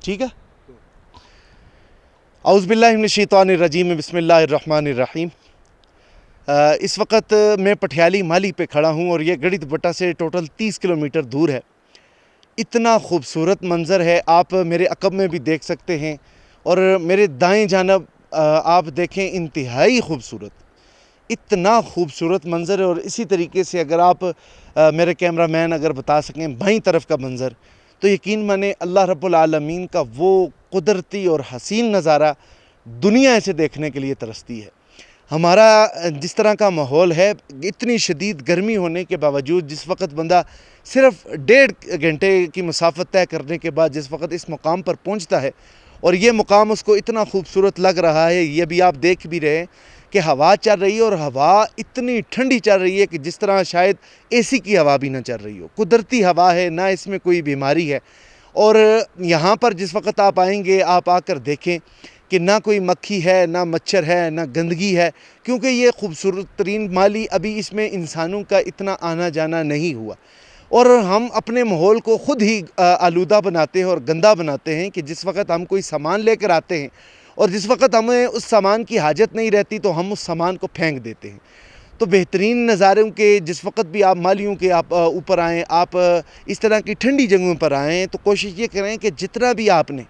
ٹھیک ہے. اعوذ باللہ من الشیطان الرجیم بسم اللہ الرحمن الرحیم. اس وقت میں پٹھیالی مالی پہ کھڑا ہوں اور یہ گڑھی دوپٹہ سے ٹوٹل 30 کلومیٹر دور ہے. اتنا خوبصورت منظر ہے, آپ میرے عقب میں بھی دیکھ سکتے ہیں اور میرے دائیں جانب آپ دیکھیں, انتہائی خوبصورت, اتنا خوبصورت منظر ہے. اور اسی طریقے سے اگر آپ میرے کیمرہ مین اگر بتا سکیں بائیں طرف کا منظر, تو یقین مانیں اللہ رب العالمین کا وہ قدرتی اور حسین نظارہ دنیا ایسے دیکھنے کے لیے ترستی ہے. ہمارا جس طرح کا ماحول ہے, اتنی شدید گرمی ہونے کے باوجود جس وقت بندہ صرف 1.5 گھنٹے کی مسافت طے کرنے کے بعد جس وقت اس مقام پر پہنچتا ہے اور یہ مقام اس کو اتنا خوبصورت لگ رہا ہے, یہ بھی آپ دیکھ بھی رہے ہیں کہ ہوا چل رہی ہے اور ہوا اتنی ٹھنڈی چل رہی ہے کہ جس طرح شاید اے سی کی ہوا بھی نہ چل رہی ہو. قدرتی ہوا ہے, نہ اس میں کوئی بیماری ہے. اور یہاں پر جس وقت آپ آئیں گے, آپ آ کر دیکھیں کہ نہ کوئی مکھی ہے, نہ مچھر ہے, نہ گندگی ہے, کیونکہ یہ خوبصورت ترین مالی ابھی اس میں انسانوں کا اتنا آنا جانا نہیں ہوا. اور ہم اپنے ماحول کو خود ہی آلودہ بناتے ہیں اور گندہ بناتے ہیں کہ جس وقت ہم کوئی سامان لے کر آتے ہیں اور جس وقت ہمیں اس سامان کی حاجت نہیں رہتی تو ہم اس سامان کو پھینک دیتے ہیں. تو بہترین نظاروں کے جس وقت بھی آپ مالیوں کے آپ اوپر آئیں, آپ اس طرح کی ٹھنڈی جگہوں پر آئیں, تو کوشش یہ کریں کہ جتنا بھی آپ نے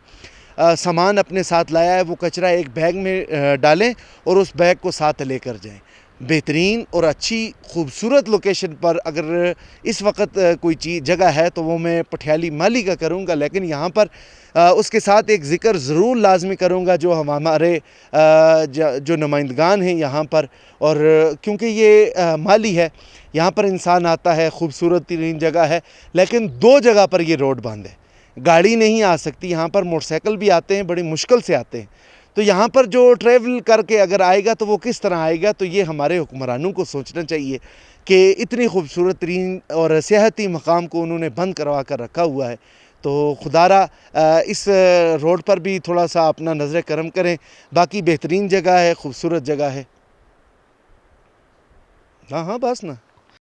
سامان اپنے ساتھ لایا ہے وہ کچرا ایک بیگ میں ڈالیں اور اس بیگ کو ساتھ لے کر جائیں. بہترین اور اچھی خوبصورت لوکیشن پر اگر اس وقت کوئی جگہ ہے تو وہ میں پٹھیالی مالی کا کروں گا, لیکن یہاں پر اس کے ساتھ ایک ذکر ضرور لازمی کروں گا جو ہمارے جو نمائندگان ہیں یہاں پر. اور کیونکہ یہ مالی ہے, یہاں پر انسان آتا ہے, خوبصورت ترین جگہ ہے, لیکن 2 جگہ پر یہ روڈ بند ہے, گاڑی نہیں آ سکتی. یہاں پر موٹر سائیکل بھی آتے ہیں, بڑی مشکل سے آتے ہیں. تو یہاں پر جو ٹریول کر کے اگر آئے گا تو وہ کس طرح آئے گا؟ تو یہ ہمارے حکمرانوں کو سوچنا چاہیے کہ اتنی خوبصورت ترین اور سیاحتی مقام کو انہوں نے بند کروا کر رکھا ہوا ہے. تو خدا را اس روڈ پر بھی تھوڑا سا اپنا نظر کرم کریں. باقی بہترین جگہ ہے, خوبصورت جگہ ہے. ہاں بس نا.